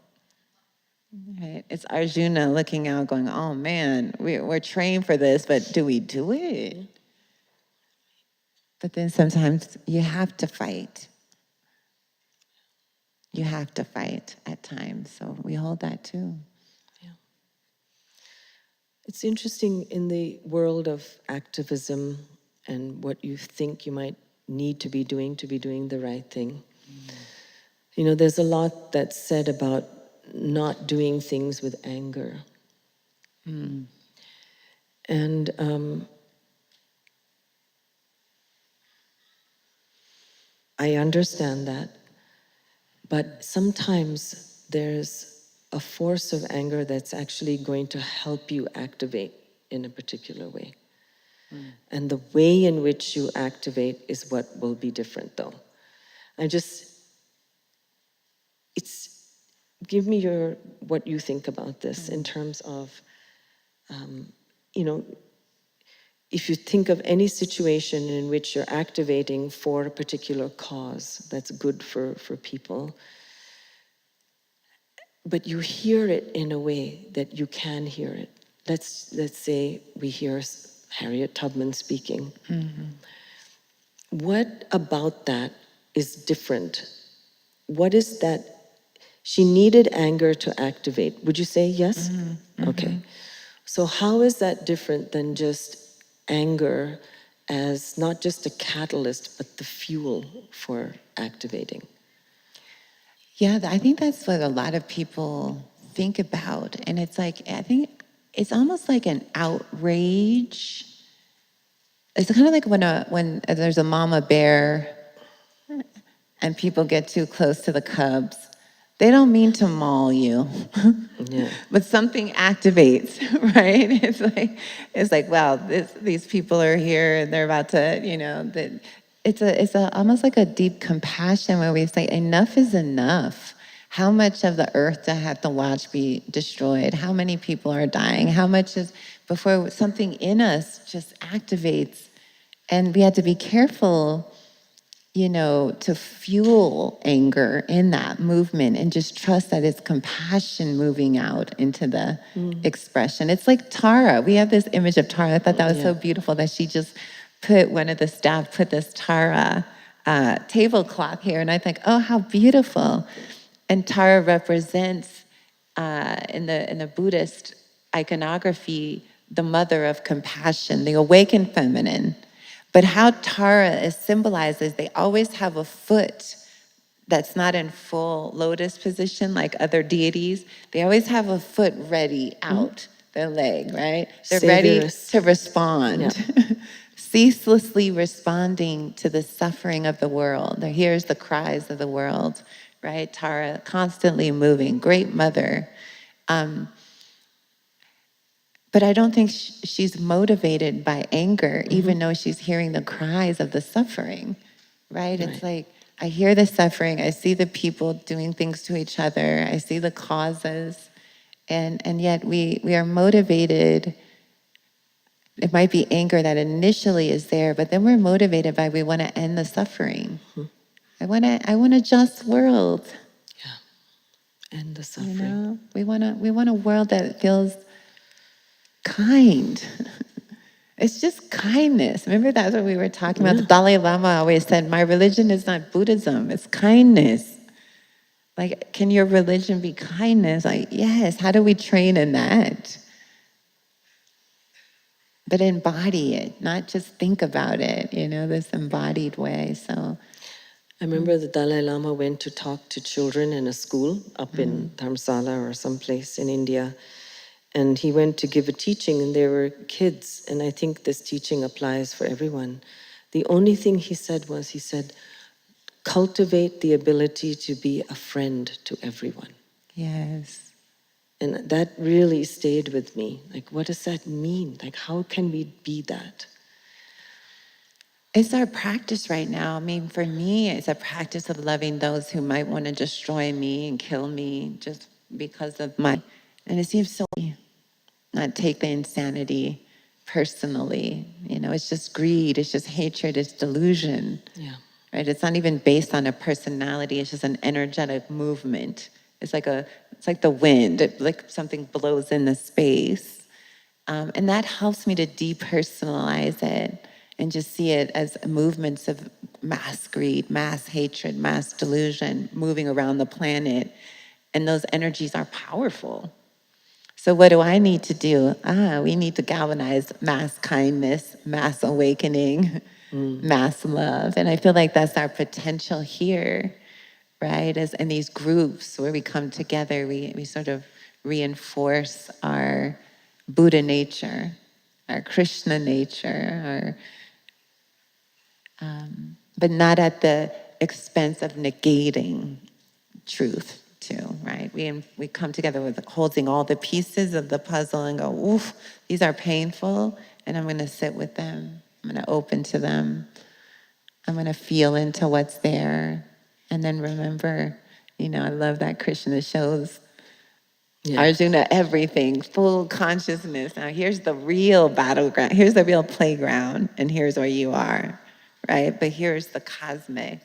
right? It's Arjuna looking out going, oh man, we're trained for this, but do we do it? But then sometimes you have to fight. You have to fight at times, so we hold that too. It's interesting in the world of activism and what you think you might need to be doing the right thing. You know, there's a lot that's said about not doing things with anger. And I understand that, but sometimes there's a force of anger that's actually going to help you activate in a particular way. And the way in which you activate is what will be different, though. Give me what you think about this in terms of, you know, if you think of any situation in which you're activating for a particular cause that's good for people, but you hear it in a way that you can hear it. Let's say we hear Harriet Tubman speaking. What about that is different? What is that? She needed anger to activate. Would you say yes? Okay. So how is that different than just anger as not just a catalyst, but the fuel for activating? Yeah, I think that's what a lot of people think about. And it's like, I think it's almost like an outrage. It's kind of like when there's a mama bear and people get too close to the cubs. They don't mean to maul you, but something activates, right? It's like, wow, these people are here and they're about to, you know, it's almost like a deep compassion where we say, enough is enough. How much of the earth to have to watch be destroyed? How many people are dying? How much is before something in us just activates? And we have to be careful, you know, to fuel anger in that movement and just trust that it's compassion moving out into the expression. It's like Tara. We have this image of Tara. I thought that was so beautiful that she just one of the staff put this Tara tablecloth here. And I think, oh, how beautiful. And Tara represents, in the Buddhist iconography, the mother of compassion, the awakened feminine. But how Tara is symbolized is they always have a foot that's not in full lotus position like other deities. They always have a foot ready out, their leg, right? They're ready to respond, ceaselessly responding to the suffering of the world. There hears the cries of the world, right? Tara constantly moving, great mother. But I don't think she's motivated by anger, even though she's hearing the cries of the suffering, right? It's like, I hear the suffering, I see the people doing things to each other, I see the causes, and yet we are motivated. It might be anger that initially is there, but then we're motivated by we want to end the suffering. I want a just world. Yeah, end the suffering. You know? We want a world that feels kind. It's just kindness. Remember that's what we were talking about? The Dalai Lama always said, my religion is not Buddhism, it's kindness. Like, can your religion be kindness? Like, yes, how do we train in that? But embody it, not just think about it, you know, this embodied way, so. I remember the Dalai Lama went to talk to children in a school up in Dharamsala or someplace in India. And he went to give a teaching, and there were kids, and I think this teaching applies for everyone. The only thing he said was, he said, cultivate the ability to be a friend to everyone. Yes. And that really stayed with me. Like, what does that mean? Like, how can we be that? It's our practice right now. I mean, for me, it's a practice of loving those who might want to destroy me and kill me just because of my, and it seems so, not take the insanity personally. You know, it's just greed, it's just hatred, it's delusion. Yeah. Right? It's not even based on a personality, it's just an energetic movement. It's like the wind, like something blows in the space. And that helps me to depersonalize it and just see it as movements of mass greed, mass hatred, mass delusion moving around the planet. And those energies are powerful. So what do I need to do? We need to galvanize mass kindness, mass awakening, mass love. And I feel like that's our potential here, right? As in these groups where we come together, we sort of reinforce our Buddha nature, our Krishna nature, but not at the expense of negating truth too, right? We come together with holding all the pieces of the puzzle and go, oof, these are painful, and I'm gonna sit with them. I'm gonna open to them. I'm gonna feel into what's there. And then remember, I love that Krishna shows Arjuna everything, full consciousness. Now here's the real battleground, here's the real playground, and here's where you are, right? But here's the cosmic.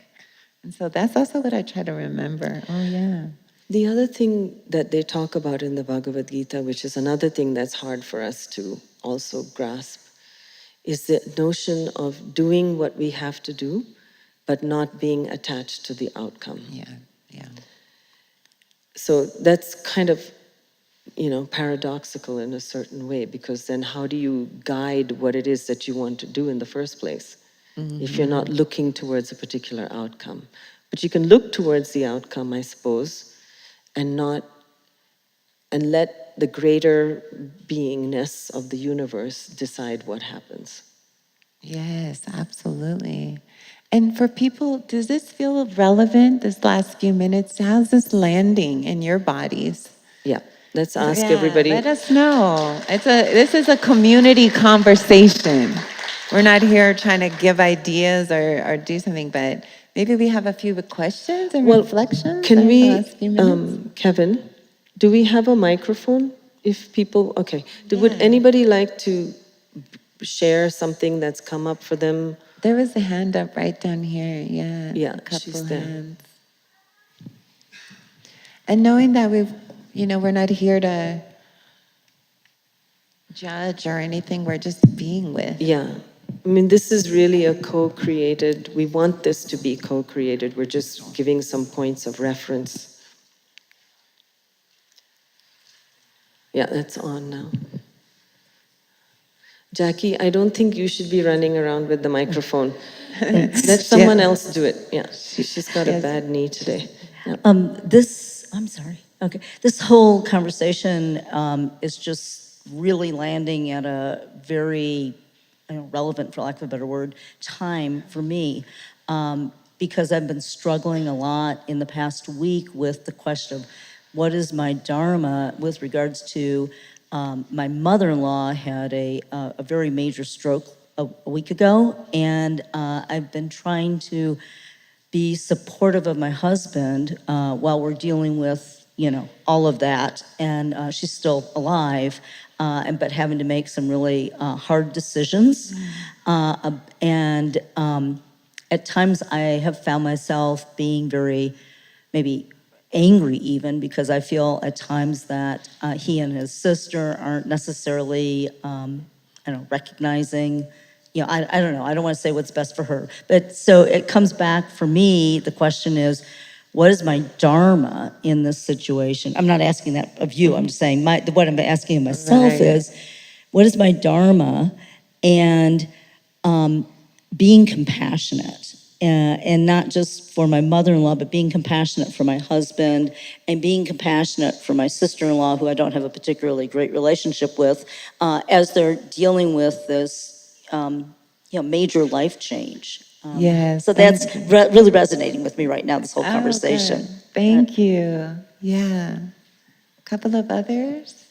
And so that's also what I try to remember. Oh, yeah. The other thing that they talk about in the Bhagavad Gita, which is another thing that's hard for us to also grasp, is the notion of doing what we have to do, but not being attached to the outcome. Yeah. So that's kind of, paradoxical in a certain way, because then how do you guide what it is that you want to do in the first place if you're not looking towards a particular outcome? But you can look towards the outcome, I suppose, and let the greater beingness of the universe decide what happens. Yes, absolutely. And for people, does this feel relevant, this last few minutes? How's this landing in your bodies? Yeah, let's ask everybody. Let us know. This is a community conversation. We're not here trying to give ideas or do something, but maybe we have a few questions and reflections. Can in the we, last few minutes? Kevin, do we have a microphone? If people, okay. Would anybody like to share something that's come up for them? There was a hand up right down here. Yeah, a couple she's there. hands. And knowing that we're not here to judge or anything, we're just being with. Yeah. I mean, this is really a co-created, we want this to be co-created. We're just giving some points of reference. Yeah, that's on now. Jackie, I don't think you should be running around with the microphone. Let someone else do it. Yeah, she's got a bad knee today. Yeah. I'm sorry. Okay, this whole conversation is just really landing at a very relevant, for lack of a better word, time for me, because I've been struggling a lot in the past week with the question of what is my Dharma with regards to my mother-in-law had a very major stroke a week ago, and I've been trying to be supportive of my husband while we're dealing with, all of that. And she's still alive, but having to make some really hard decisions. And at times I have found myself being very, maybe angry even, because I feel at times that he and his sister aren't necessarily, recognizing, I don't know, I don't want to say what's best for her. But so it comes back for me, the question is, what is my Dharma in this situation? I'm not asking that of you, I'm just saying what I'm asking of myself is, what is my Dharma? And being compassionate and not just for my mother-in-law, but being compassionate for my husband and being compassionate for my sister-in-law, who I don't have a particularly great relationship with, as they're dealing with this, major life change. Yes, So thank that's you. really resonating with me right now, this whole Oh, conversation. good. Thank you. Yeah. A couple of others?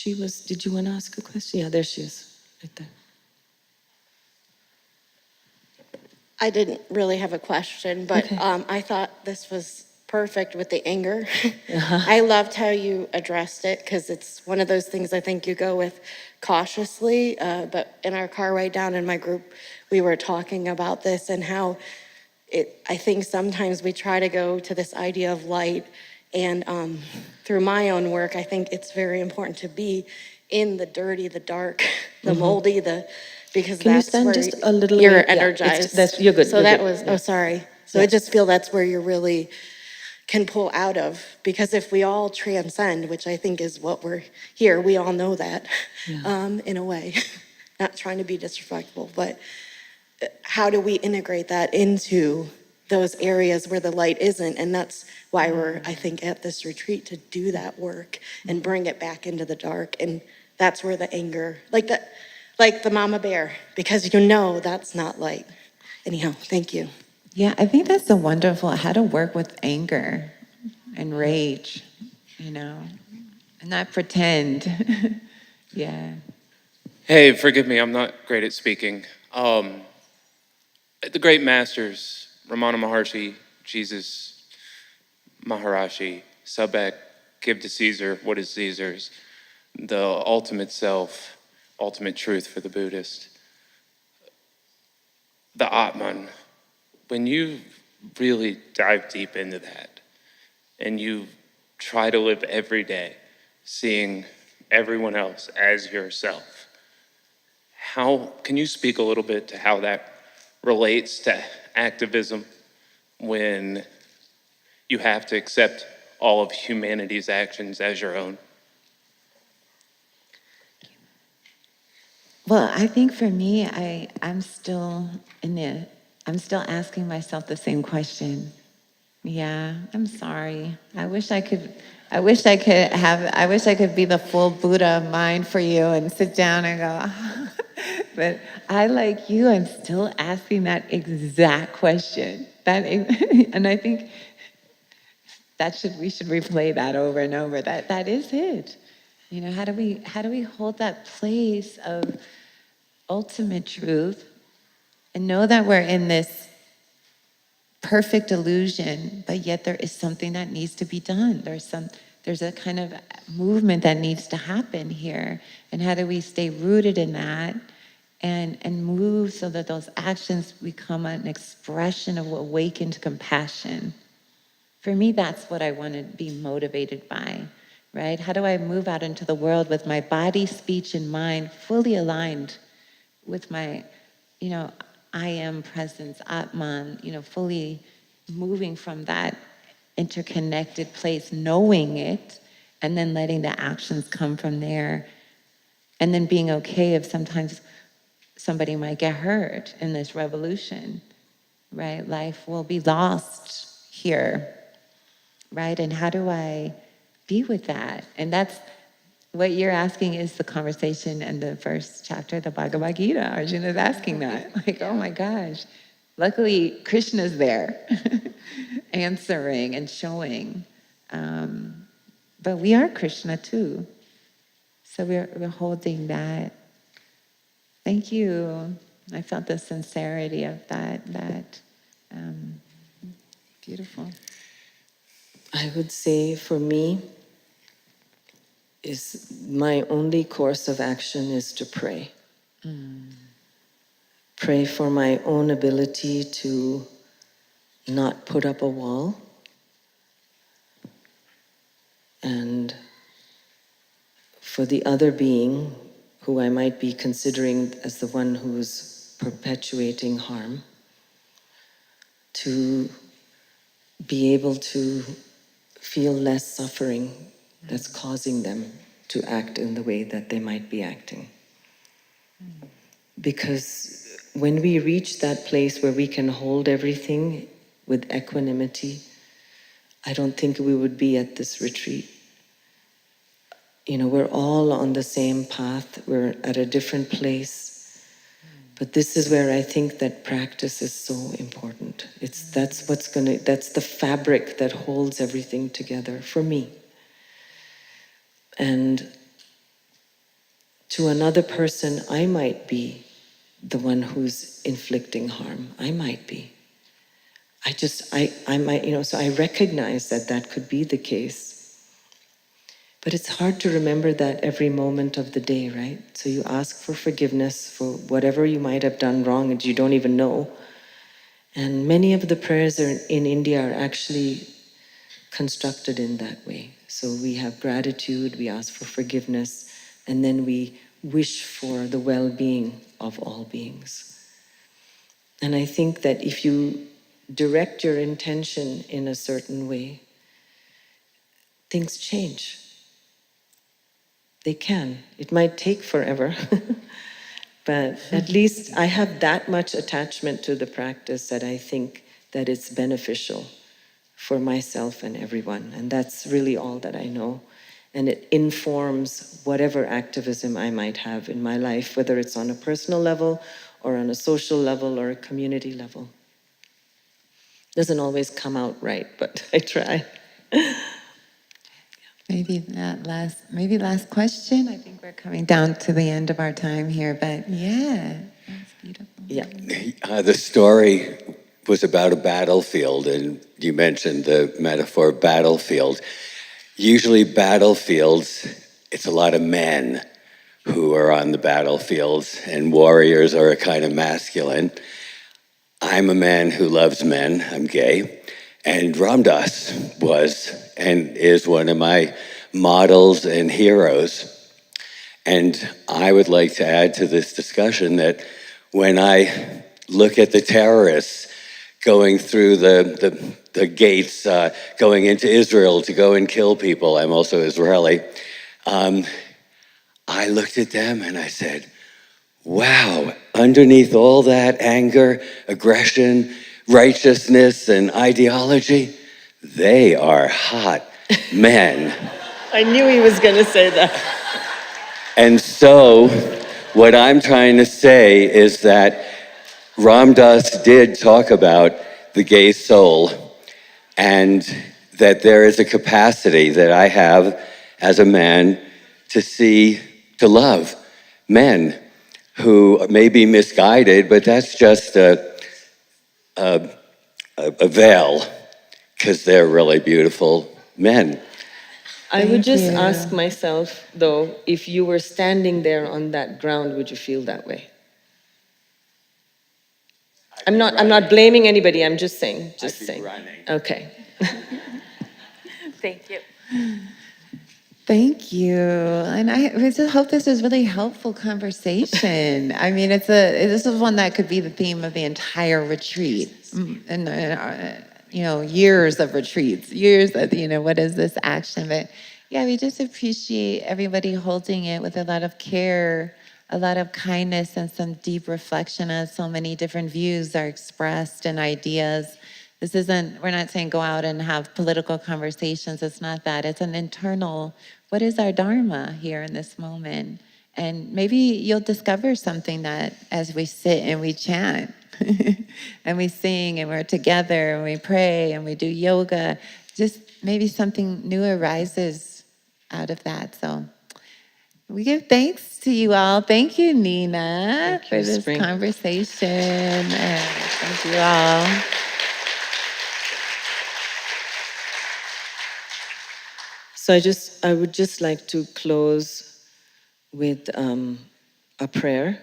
Did you want to ask a question? Yeah, there she is, right there. I didn't really have a question, but Okay. I thought this was perfect with the anger. I loved how you addressed it because it's one of those things I think you go with cautiously. But in our car ride down in my group, we were talking about this and how I think sometimes we try to go to this idea of light. And through my own work, I think it's very important to be in the dirty, the dark, the moldy, because Can you that's stand where just a little you're away? Yeah, energized. you're good. So You're that good. was, Yeah. oh, sorry. So Yeah. I just feel that's where you really can pull out of, because if we all transcend, which I think is what we're here, we all know that, in a way, not trying to be disrespectful, but how do we integrate that into those areas where the light isn't? And that's why we're, I think, at this retreat, to do that work and bring it back into the dark. And that's where the anger, like the mama bear, because that's not light. Anyhow, thank you. Yeah, I think that's so wonderful, how to work with anger and rage, and not pretend. Yeah. Hey, forgive me, I'm not great at speaking. The great masters, Ramana Maharshi, Jesus, Maharashi, Sabek, give to Caesar what is Caesar's, the ultimate self, ultimate truth for the Buddhist. The Atman, when you really dive deep into that and you try to live every day seeing everyone else as yourself, how can you speak a little bit to how that relates to activism when you have to accept all of humanity's actions as your own? Well, I think for me, I'm still I'm still asking myself the same question. Yeah, I'm sorry. I wish I could be the full Buddha mind for you and sit down and go, but I, like you, I'm still asking that exact question. And I think we should replay that over and over. That is it. How do we hold that place of ultimate truth and know that we're in this perfect illusion, but yet there is something that needs to be done. There's a kind of movement that needs to happen here. And how do we stay rooted in that and move so that those actions become an expression of awakened compassion? For me, that's what I want to be motivated by, right? How do I move out into the world with my body, speech, and mind fully aligned with my, I am presence, Atman, fully moving from that interconnected place, knowing it, and then letting the actions come from there. And then being okay if sometimes somebody might get hurt in this revolution, right? Life will be lost here, right? And how do I be with that? And that's what you're asking, is the conversation in the first chapter of the Bhagavad Gita. Arjuna's asking that. Like, oh my gosh. Luckily, Krishna's there answering and showing. But we are Krishna too. So we're holding that. Thank you. I felt the sincerity of that. Beautiful. I would say for me, is my only course of action is to pray. Pray for my own ability to not put up a wall, and for the other being who I might be considering as the one who's perpetuating harm, to be able to feel less suffering that's causing them to act in the way that they might be acting. Because when we reach that place where we can hold everything with equanimity, I don't think we would be at this retreat. You know, we're all on the same path, we're at a different place. But this is where I think that practice is so important. That's the fabric that holds everything together for me. And to another person, I might be the one who's inflicting harm. I might be. I might, so I recognize that that could be the case. But it's hard to remember that every moment of the day, right? So you ask for forgiveness for whatever you might have done wrong and you don't even know. And many of the prayers in India are actually constructed in that way. So we have gratitude, we ask for forgiveness, and then we wish for the well-being of all beings. And I think that if you direct your intention in a certain way, things change. They can. It might take forever, but at least I have that much attachment to the practice that I think that it's beneficial for myself and everyone. And that's really all that I know. And it informs whatever activism I might have in my life, whether it's on a personal level or on a social level or a community level. Doesn't always come out right, but I try. Maybe last question. I think we're coming down to the end of our time here, but yeah, that's beautiful. Yeah. The story was about a battlefield, and you mentioned the metaphor battlefield. Usually battlefields, it's a lot of men who are on the battlefields, and warriors are a kind of masculine. I'm a man who loves men, I'm gay, and Ram Dass was and is one of my models and heroes. And I would like to add to this discussion that when I look at the terrorists going through the gates, going into Israel to go and kill people, I'm also Israeli, I looked at them and I said, wow, underneath all that anger, aggression, righteousness, and ideology, they are hot men. I knew he was going to say that. And so, what I'm trying to say is that Ram Dass did talk about the gay soul, and that there is a capacity that I have as a man to love men who may be misguided, but that's just a veil, because they're really beautiful men. I would just ask myself, though, if you were standing there on that ground, would you feel that way? I'm not blaming anybody, I'm just saying. I'd be running. Okay. Thank you. Thank you. And I just hope this is really helpful conversation. I mean, this is one that could be the theme of the entire retreat. And, years of retreats, years of, what is this action? But yeah, we just appreciate everybody holding it with a lot of care, a lot of kindness, and some deep reflection as so many different views are expressed and ideas. We're not saying go out and have political conversations. It's not that. It's an internal, what is our Dharma here in this moment? And maybe you'll discover something that as we sit and we chant and we sing and we're together and we pray and we do yoga, just maybe something new arises out of that. So we give thanks to you all. Thank you, Nina, for this Spring. conversation. And thank you all. So I would just like to close with a prayer.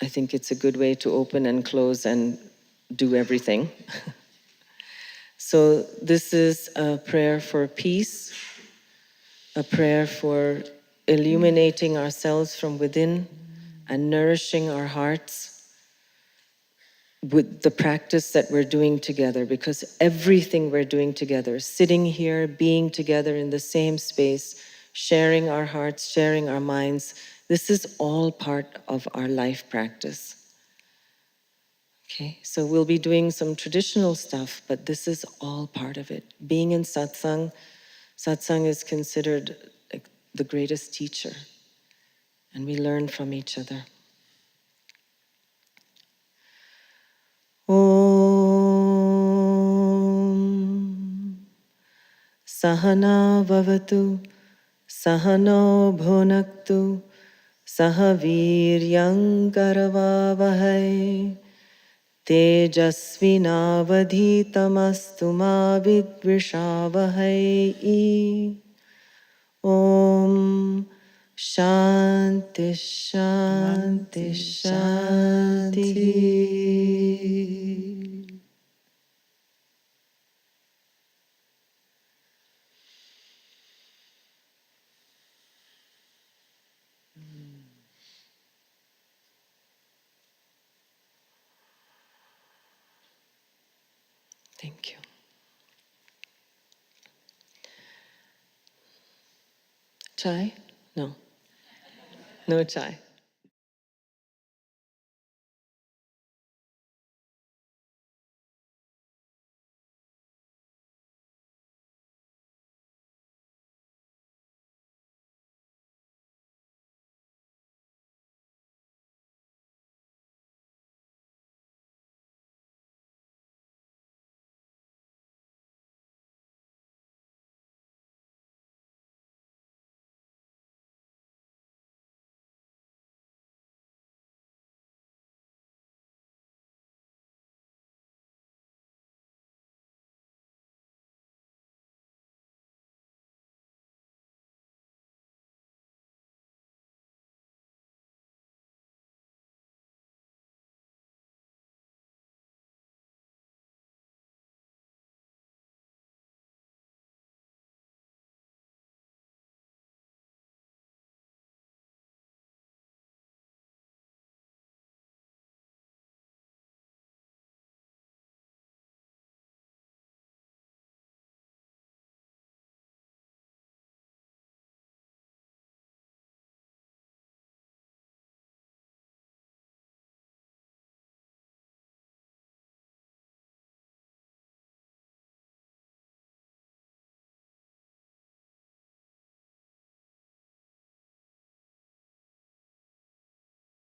I think it's a good way to open and close and do everything. So this is a prayer for peace, a prayer for illuminating ourselves from within and nourishing our hearts with the practice that we're doing together, because everything we're doing together, sitting here, being together in the same space, sharing our hearts, sharing our minds. This is all part of our life practice. Okay, so we'll be doing some traditional stuff, but this is all part of it. Being in satsang, satsang is considered like the greatest teacher, and we learn from each other. Om Sahana Vavatu Sahano Bhunaktu Sahaviryam Karavavahai Tejasvinavadhitamastu ma vidvishavahai. Om Shanti Shanti Shanti. Thank you. Chai? No. No chai.